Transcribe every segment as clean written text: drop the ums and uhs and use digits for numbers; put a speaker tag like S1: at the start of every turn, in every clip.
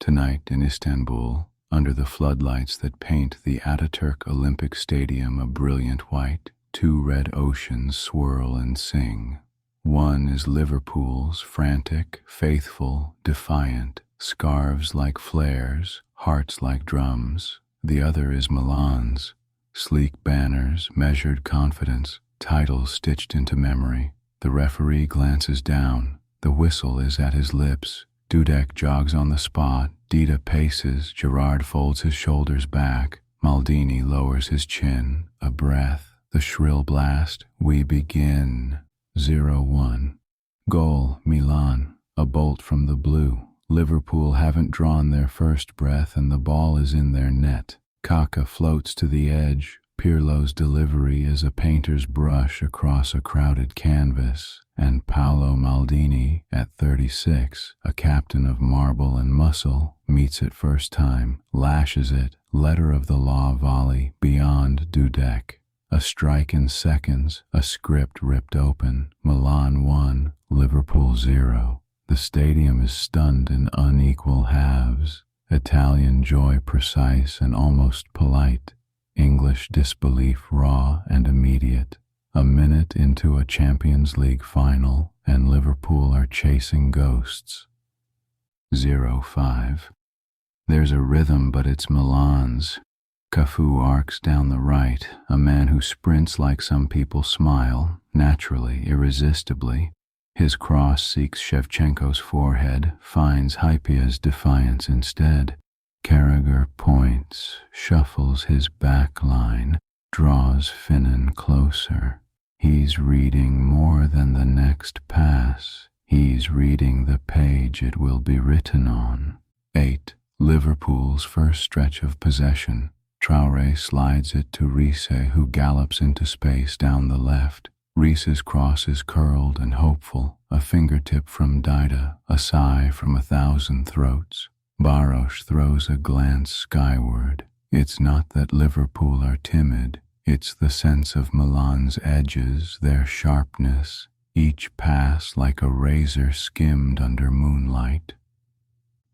S1: Tonight in Istanbul, under the floodlights that paint the Atatürk Olympic Stadium a brilliant white, two red oceans swirl and sing. One is Liverpool's, frantic, faithful, defiant, scarves like flares, hearts like drums. The other is Milan's, sleek banners, measured confidence, titles stitched into memory. The referee glances down. The whistle is at his lips. Dudek jogs on the spot. Dida paces. Gerrard folds his shoulders back. Maldini lowers his chin. A breath. The shrill blast. We begin. 0-1. Goal, Milan. A bolt from the blue. Liverpool haven't drawn their first breath and the ball is in their net. Kaka floats to the edge. Pirlo's delivery is a painter's brush across a crowded canvas, and Paolo Maldini, at 36, a captain of marble and muscle, meets it first time, lashes it, letter of the law volley, beyond Dudek. A strike in seconds, a script ripped open. Milan 1, Liverpool 0. The stadium is stunned in unequal halves. Italian joy precise and almost polite. English disbelief raw and immediate. A minute into a Champions League final, and Liverpool are chasing ghosts. 0-5. There's a rhythm, but it's Milan's. Cafu arcs down the right, a man who sprints like some people smile, naturally, irresistibly. His cross seeks Shevchenko's forehead, finds Hypia's defiance instead. Carragher points, shuffles his back line, draws Finnan closer. He's reading more than the next pass. He's reading the page it will be written on. 8. Liverpool's first stretch of possession. Traoré slides it to Riise, who gallops into space down the left. Riise's cross is curled and hopeful, a fingertip from Dida, a sigh from 1,000 throats. Baros throws a glance skyward. It's not that Liverpool are timid, it's the sense of Milan's edges, their sharpness, each pass like a razor skimmed under moonlight.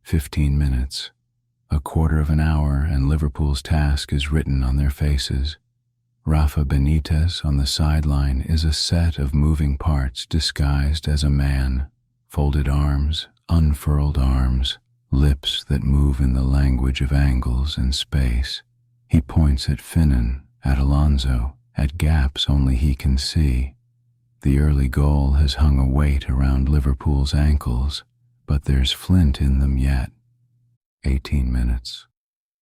S1: 15 minutes. A quarter of an hour and Liverpool's task is written on their faces. Rafa Benitez on the sideline is a set of moving parts disguised as a man. Folded arms, unfurled arms, lips that move in the language of angles and space. He points at Finnan, at Alonso, at gaps only he can see. The early goal has hung a weight around Liverpool's ankles, but there's flint in them yet. 18 minutes.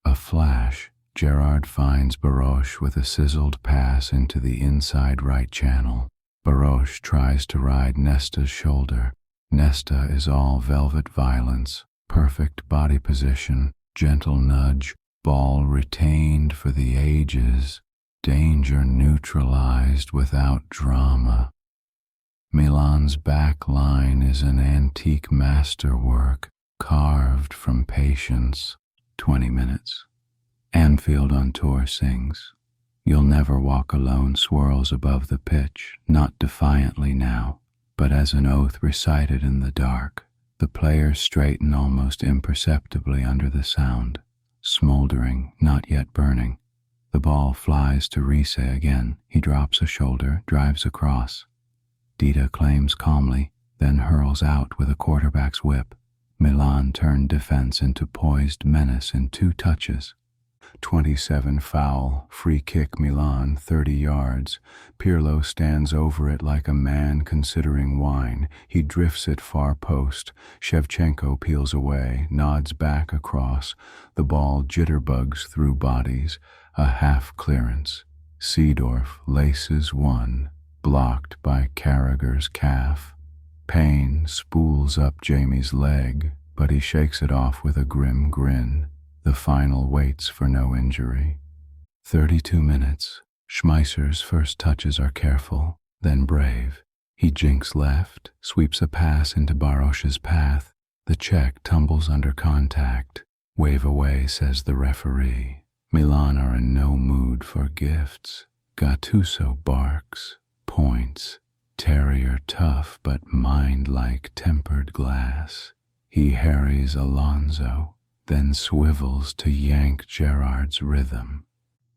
S1: A flash. Gerrard finds Baros with a sizzled pass into the inside right channel. Baros tries to ride Nesta's shoulder. Nesta is all velvet violence. Perfect body position, gentle nudge, ball retained for the ages, danger neutralized without drama. Milan's back line is an antique masterwork, carved from patience. 20 minutes. Anfield on tour sings. You'll Never Walk Alone swirls above the pitch, not defiantly now, but as an oath recited in the dark. The players straighten almost imperceptibly under the sound, smoldering, not yet burning. The ball flies to Riise again. He drops a shoulder, drives across. Dida claims calmly, then hurls out with a quarterback's whip. Milan turned defense into poised menace in 2 touches. 27 foul, free kick Milan, 30 yards. Pirlo stands over it like a man considering wine. He drifts it far post. Shevchenko peels away, nods back across. The ball jitterbugs through bodies. A half clearance. Seedorf laces one, blocked by Carragher's calf. Pain spools up Jamie's leg, but he shakes it off with a grim grin. The final waits for no injury. 32 minutes. Smicer's first touches are careful, then brave. He jinks left, sweeps a pass into Baros's path. The Czech tumbles under contact. Wave away, says the referee. Milan are in no mood for gifts. Gattuso barks, points. Terrier tough but mind like tempered glass. He harries Alonso. then swivels to yank Gerrard's rhythm.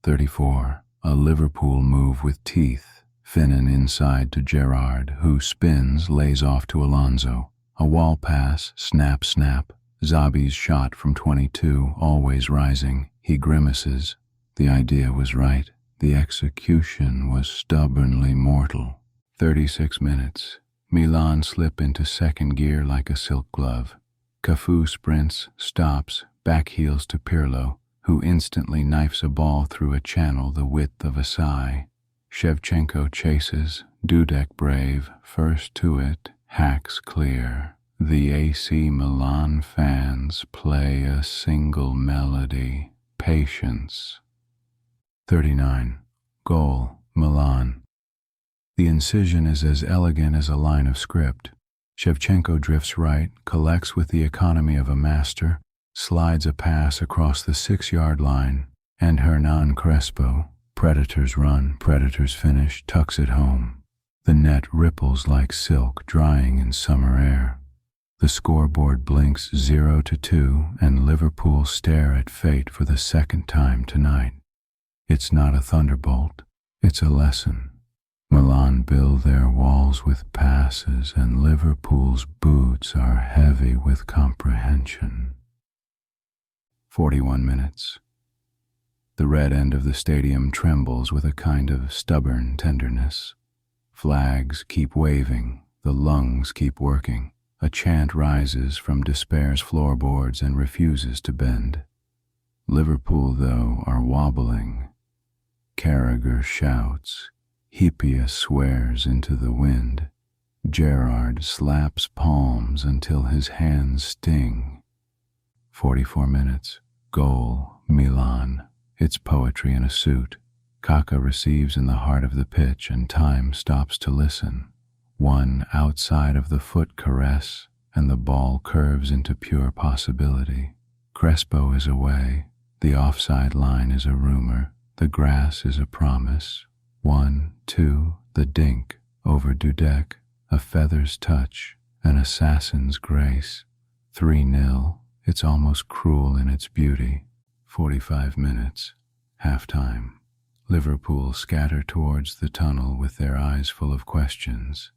S1: 34. A Liverpool move with teeth. Finnan inside to Gerrard, who spins, lays off to Alonso. A wall pass, snap, snap. Zabi's shot from 22, always rising. He grimaces. The idea was right. The execution was stubbornly mortal. 36 minutes. Milan slip into second gear like a silk glove. Cafu sprints, stops, back heels to Pirlo, who instantly knifes a ball through a channel the width of a sigh. Shevchenko chases, Dudek brave, first to it, hacks clear. The AC Milan fans play a single melody, patience. 39. Goal, Milan. The incision is as elegant as a line of script. Shevchenko drifts right, collects with the economy of a master, slides a pass across the 6-yard line, and Hernán Crespo, predators run, predators finish, tucks it home. The net ripples like silk drying in summer air. The scoreboard blinks 0-2, and Liverpool stare at fate for the second time tonight. It's not a thunderbolt, it's a lesson. Milan build their walls with passes, and Liverpool's boots are heavy with comprehension. 41 minutes. The red end of the stadium trembles with a kind of stubborn tenderness. Flags keep waving, the lungs keep working. A chant rises from despair's floorboards and refuses to bend. Liverpool, though, are wobbling. Carragher shouts. Hyypiä swears into the wind. Gerrard slaps palms until his hands sting. 44 minutes. Goal, Milan. It's poetry in a suit. Kaka receives in the heart of the pitch, and time stops to listen. One outside of the foot caress, and the ball curves into pure possibility. Crespo is away. The offside line is a rumor. The grass is a promise. 1, 2, the dink over Dudek, a feather's touch, an assassin's grace. 3-0, it's almost cruel in its beauty. 45 minutes, halftime. Liverpool scatter towards the tunnel with their eyes full of questions.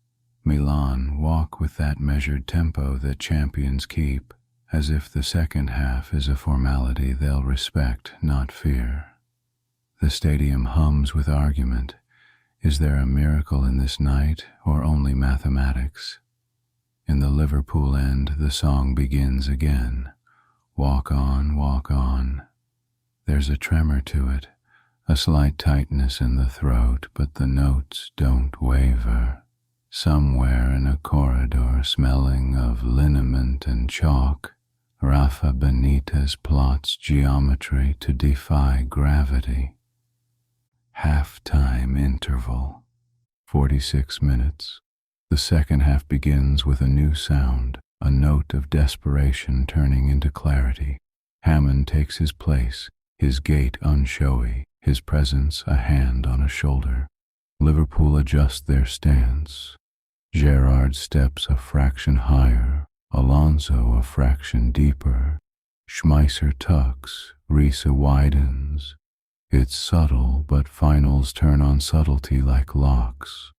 S1: Milan walk with that measured tempo that champions keep, as if the second half is a formality they'll respect, not fear. The stadium hums with argument. Is there a miracle in this night, or only mathematics? In the Liverpool end, the song begins again. Walk on, walk on. There's a tremor to it, a slight tightness in the throat, but the notes don't waver. Somewhere in a corridor smelling of liniment and chalk, Rafa Benitez plots geometry to defy gravity. Half-time interval. 46 minutes. The second half begins with a new sound, a note of desperation turning into clarity. Hammond takes his place, his gait unshowy, his presence a hand on a shoulder. Liverpool adjust their stance. Gerrard steps a fraction higher, Alonso a fraction deeper. Smicer tucks, Risa widens. It's subtle, but finals turn on subtlety like locks.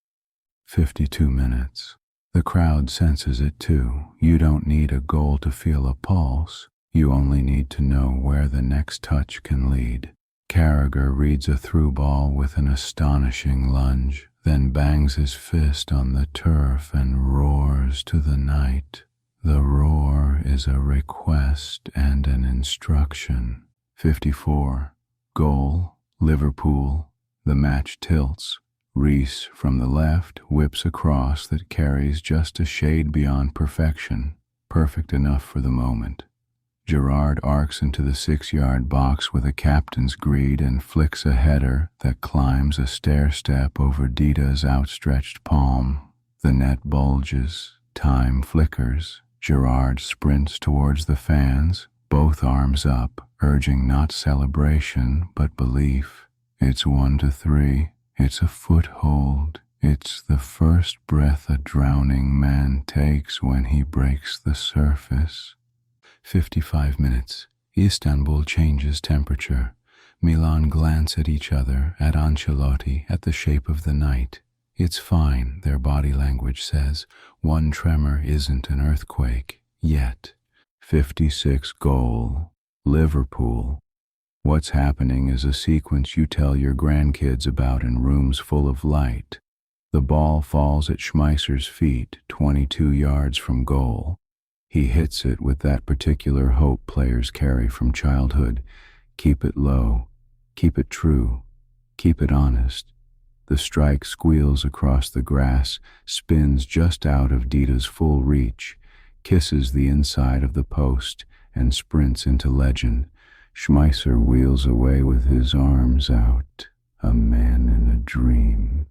S1: 52 minutes. The crowd senses it too. You don't need a goal to feel a pulse. You only need to know where the next touch can lead. Carragher reads a through ball with an astonishing lunge, then bangs his fist on the turf and roars to the night. The roar is a request and an instruction. 54. Goal, Liverpool. The match tilts. Reese from the left whips a cross that carries just a shade beyond perfection, perfect enough for the moment. Gerrard arcs into the 6-yard box with a captain's greed and flicks a header that climbs a stair-step over Dida's outstretched palm. The net bulges, time flickers. Gerrard sprints towards the fans, both arms up, urging not celebration but belief. It's 1-3. It's a foothold. It's the first breath a drowning man takes when he breaks the surface. 55 minutes. Istanbul changes temperature. Milan glance at each other, at Ancelotti, at the shape of the night. It's fine, their body language says. One tremor isn't an earthquake, yet. 56 goal. Liverpool. What's happening is a sequence you tell your grandkids about in rooms full of light. The ball falls at Smicer's feet, 22 yards from goal. He hits it with that particular hope players carry from childhood. Keep it low, keep it true, keep it honest. The strike squeals across the grass, spins just out of Dida's full reach, kisses the inside of the post, and sprints into legend. Smicer wheels away with his arms out, a man in a dream.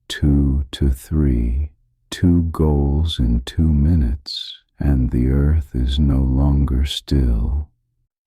S1: 2-3, 2 goals in 2 minutes, and the earth is no longer still.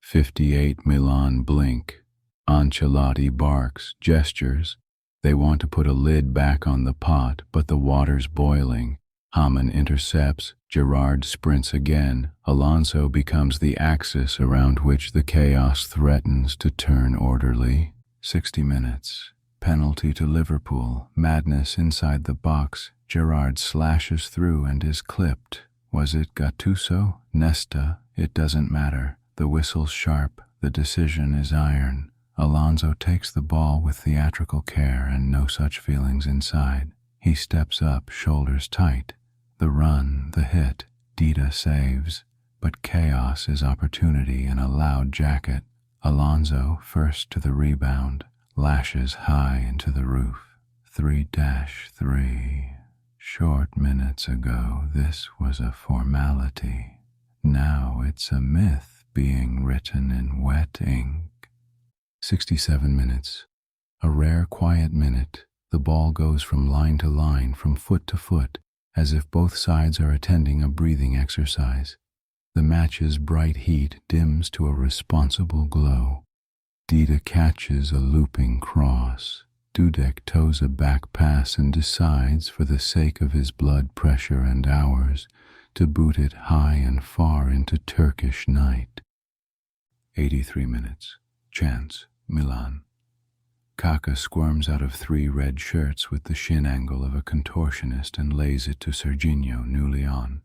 S1: 58 Milan blink. Ancelotti barks, gestures. They want to put a lid back on the pot, but the water's boiling. Hamann intercepts, Gerrard sprints again. Alonso becomes the axis around which the chaos threatens to turn orderly. 60 minutes. Penalty to Liverpool. Madness inside the box. Gerrard slashes through and is clipped. Was it Gattuso? Nesta? It doesn't matter. The whistle's sharp. The decision is iron. Alonso takes the ball with theatrical care and no such feelings inside. He steps up, shoulders tight. The run, the hit. Dida saves. But chaos is opportunity in a loud jacket. Alonso, first to the rebound, lashes high into the roof. 3-3. Short minutes ago, this was a formality. Now it's a myth being written in wet ink. 67 minutes. A rare quiet minute. The ball goes from line to line, from foot to foot, as if both sides are attending a breathing exercise. The match's bright heat dims to a responsible glow. Dida catches a looping cross. Dudek toes a back pass and decides, for the sake of his blood pressure and ours, to boot it high and far into Turkish night. 83 minutes. Chance. Milan. Kaka squirms out of 3 red shirts with the shin angle of a contortionist and lays it to Serginho, newly on.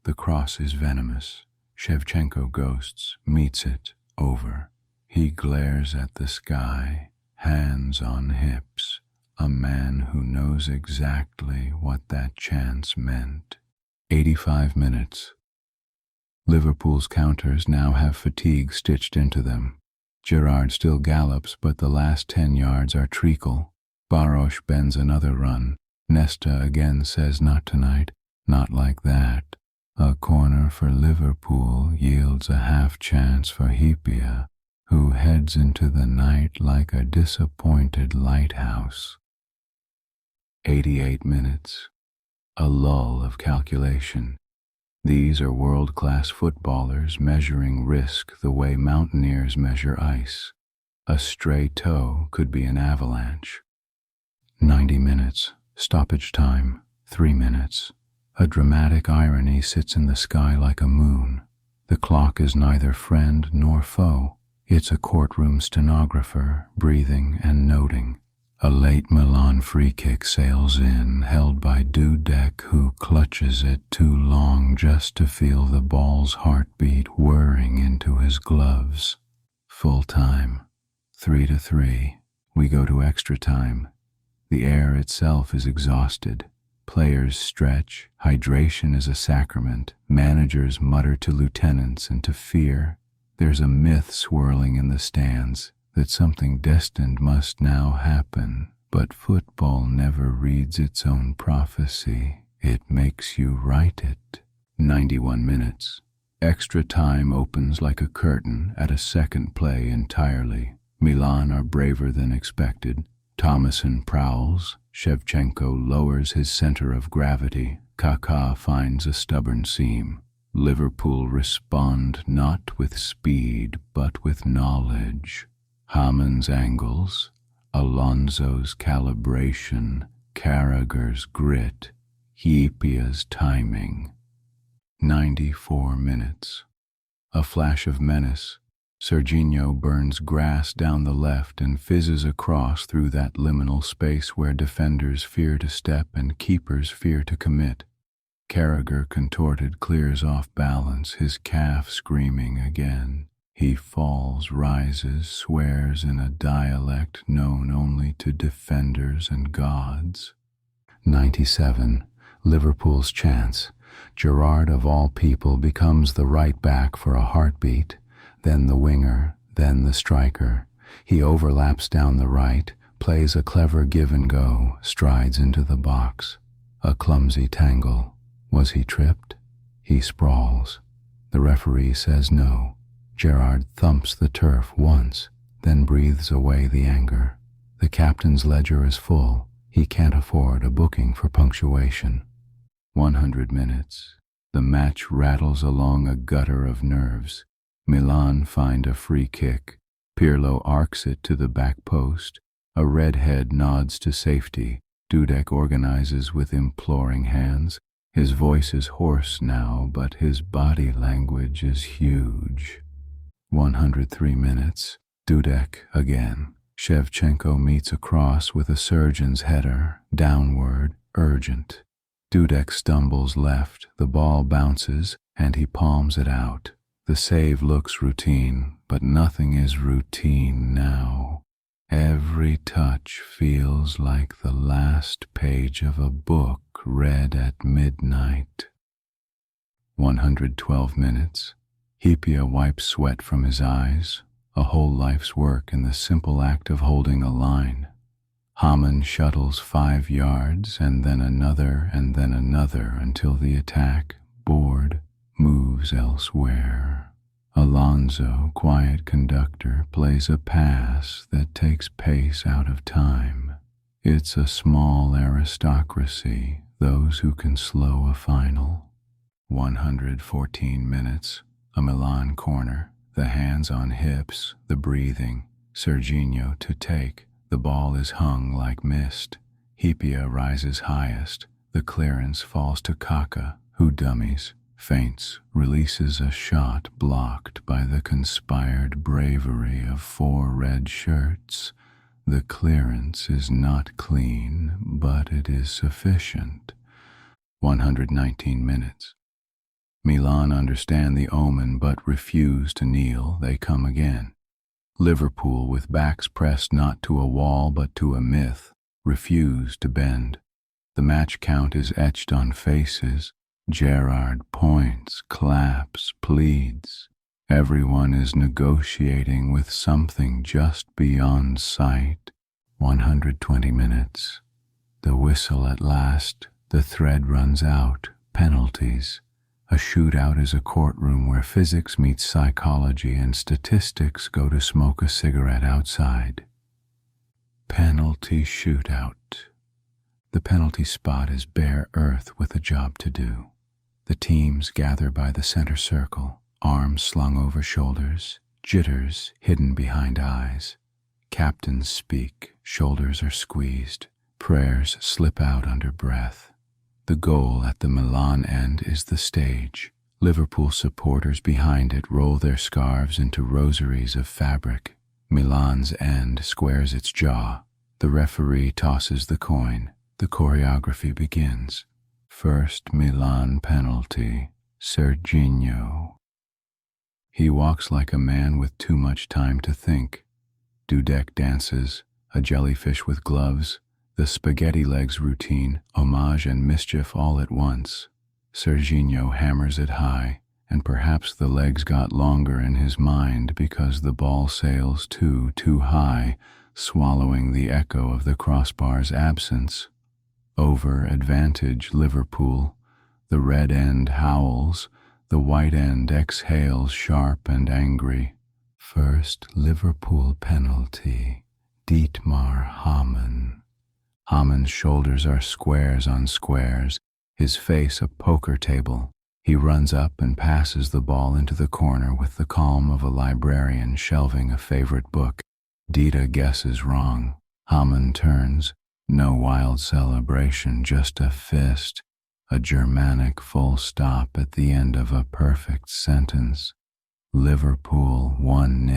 S1: The cross is venomous. Shevchenko ghosts, meets it, over. He glares at the sky, hands on hips, a man who knows exactly what that chance meant. 85 minutes. Liverpool's counters now have fatigue stitched into them. Gerrard still gallops, but the last 10 yards are treacle. Baros bends another run. Nesta again says not tonight, not like that. A corner for Liverpool yields a half chance for Hipia, who heads into the night like a disappointed lighthouse. 88 minutes. A lull of calculation. These are world-class footballers measuring risk the way mountaineers measure ice. A stray toe could be an avalanche. 90 minutes. Stoppage time. 3 minutes. A dramatic irony sits in the sky like a moon. The clock is neither friend nor foe. It's a courtroom stenographer, breathing and noting. A late Milan free kick sails in, held by Dudek, who clutches it too long just to feel the ball's heartbeat whirring into his gloves. Full time. 3-3. We go to extra time. The air itself is exhausted. Players stretch. Hydration is a sacrament. Managers mutter to lieutenants and to fear. There's a myth swirling in the stands that something destined must now happen, but football never reads its own prophecy. It makes you write it. 91 minutes. Extra time opens like a curtain at a second play entirely. Milan are braver than expected. Thomason prowls. Shevchenko lowers his center of gravity. Kaká finds a stubborn seam. Liverpool respond not with speed, but with knowledge. Hamann's angles, Alonso's calibration, Carragher's grit, Hipia's timing. 94 minutes. A flash of menace. Serginho burns grass down the left and fizzes across through that liminal space where defenders fear to step and keepers fear to commit. Carragher, contorted, clears off balance, his calf screaming again. He falls, rises, swears in a dialect known only to defenders and gods. 97. Liverpool's chance. Gerrard, of all people, becomes the right back for a heartbeat, then the winger, then the striker. He overlaps down the right, plays a clever give and go, strides into the box. A clumsy tangle. Was he tripped? He sprawls. The referee says no. Gerrard thumps the turf once, then breathes away the anger. The captain's ledger is full. He can't afford a booking for punctuation. 100 minutes. The match rattles along a gutter of nerves. Milan find a free kick. Pirlo arcs it to the back post. A redhead nods to safety. Dudek organizes with imploring hands. His voice is hoarse now, but his body language is huge. 103 minutes. Dudek again. Shevchenko meets a cross with a surgeon's header, downward, urgent. Dudek stumbles left, the ball bounces, and he palms it out. The save looks routine, but nothing is routine now. Every touch feels like the last page of a book read at midnight. 112 minutes. Hyypiä wipes sweat from his eyes, a whole life's work in the simple act of holding a line. Hamann shuttles 5 yards, and then another until the attack, bored, moves elsewhere. Alonso, quiet conductor, plays a pass that takes pace out of time. It's a small aristocracy, those who can slow a final. 114 minutes. A Milan corner, the hands on hips, the breathing. Serginho to take. The ball is hung like mist. Hyypiä rises highest. The clearance falls to Kaka, who dummies, feints, releases a shot blocked by the conspired bravery of 4 red shirts. The clearance is not clean, but it is sufficient. 119 minutes. Milan understand the omen but refuse to kneel. They come again. Liverpool, with backs pressed not to a wall but to a myth, refuse to bend. The match count is etched on faces. Gerrard points, claps, pleads. Everyone is negotiating with something just beyond sight. 120 minutes. The whistle at last. The thread runs out. Penalties. A shootout is a courtroom where physics meets psychology and statistics go to smoke a cigarette outside. Penalty shootout. The penalty spot is bare earth with a job to do. The teams gather by the center circle, arms slung over shoulders, jitters hidden behind eyes. Captains speak, shoulders are squeezed, prayers slip out under breath. The goal at the Milan end is the stage. Liverpool supporters behind it roll their scarves into rosaries of fabric. Milan's end squares its jaw. The referee tosses the coin. The choreography begins. First Milan penalty. Serginho. He walks like a man with too much time to think. Dudek dances, a jellyfish with gloves. The spaghetti legs routine, homage and mischief all at once. Serginho hammers it high, and perhaps the legs got longer in his mind because the ball sails too high, swallowing the echo of the crossbar's absence. Over advantage Liverpool. The red end howls, the white end exhales sharp and angry. First Liverpool penalty. Dietmar Hamann. Hamann's shoulders are squares on squares, his face a poker table. He runs up and passes the ball into the corner with the calm of a librarian shelving a favorite book. Dita guesses wrong. Hamann turns. No wild celebration, just a fist. A Germanic full stop at the end of a perfect sentence. Liverpool 1-0.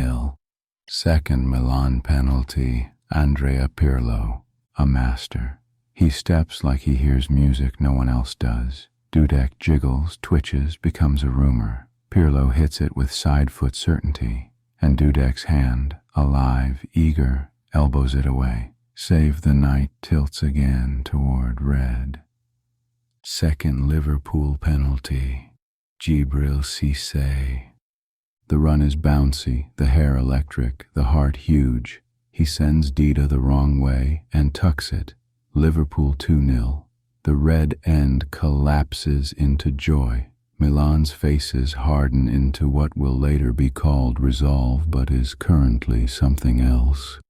S1: Second Milan penalty, Andrea Pirlo, a master. He steps like he hears music no one else does. Dudek jiggles, twitches, becomes a rumor. Pirlo hits it with side foot certainty, and Dudek's hand, alive, eager, elbows it away. Save the Night tilts again toward red. Second Liverpool penalty, Djibril Cissé. The run is bouncy, the hair electric, the heart huge. He sends Dida the wrong way and tucks it. Liverpool 2-0. The red end collapses into joy. Milan's faces harden into what will later be called resolve but is currently something else.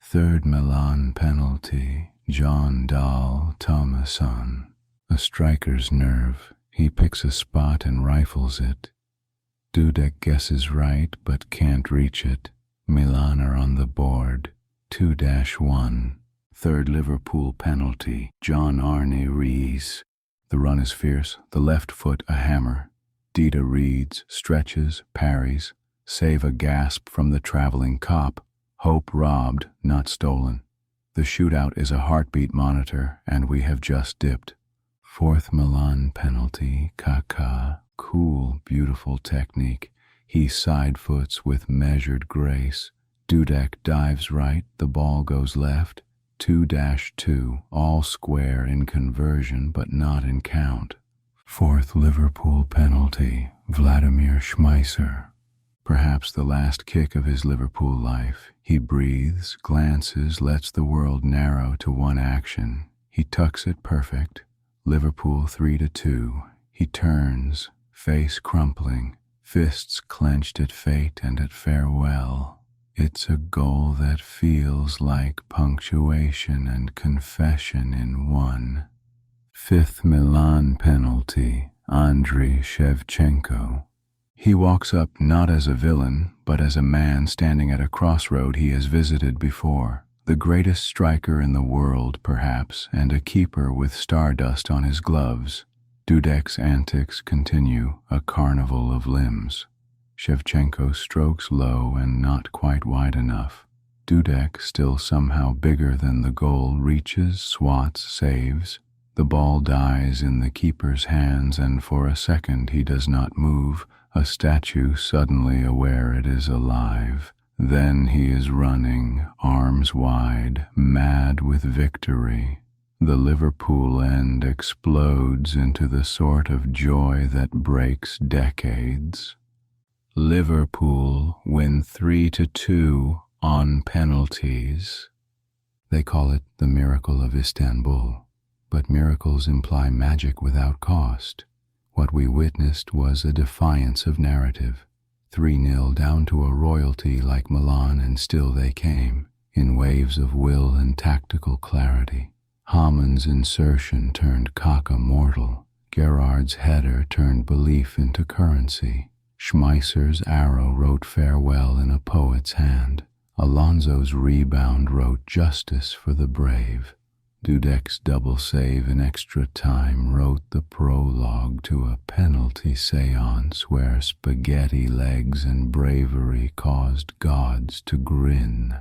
S1: Third Milan penalty, John Dahl Thomasson. A striker's nerve. He picks a spot and rifles it. Dudek guesses right but can't reach it. Milan are on the board, 2-1. Third Liverpool penalty, John Arne Riis. The run is fierce, the left foot a hammer. Dida reads, stretches, parries, save a gasp from the traveling cop. Hope robbed, not stolen. The shootout is a heartbeat monitor, and we have just dipped. Fourth Milan penalty, Kaká. Cool, beautiful technique. He side foots with measured grace. Dudek dives right, the ball goes left. 2-2, all square in conversion but not in count. Fourth Liverpool penalty, Vladimir Smicer. Perhaps the last kick of his Liverpool life. He breathes, glances, lets the world narrow to one action. He tucks it perfect. Liverpool 3-2. He turns, face crumpling, fists clenched at fate and at farewell. It's a goal that feels like punctuation and confession in one. Fifth Milan penalty, Andriy Shevchenko. He walks up not as a villain, but as a man standing at a crossroad he has visited before. The greatest striker in the world, perhaps, and a keeper with stardust on his gloves. Dudek's antics continue, a carnival of limbs. Shevchenko strokes low and not quite wide enough. Dudek, still somehow bigger than the goal, reaches, swats, saves. The ball dies in the keeper's hands, and for a second he does not move, a statue suddenly aware it is alive. Then he is running, arms wide, mad with victory. The Liverpool end explodes into the sort of joy that breaks decades. Liverpool win 3-2 on penalties. They call it the Miracle of Istanbul, but miracles imply magic without cost. What we witnessed was a defiance of narrative. 3-0 down to a royalty like Milan, and still they came, in waves of will and tactical clarity. Haman's insertion turned Kaká mortal. Gerrard's header turned belief into currency. Smicer's arrow wrote farewell in a poet's hand. Alonso's rebound wrote justice for the brave. Dudek's double save in extra time wrote the prologue to a penalty séance where spaghetti legs and bravery caused gods to grin.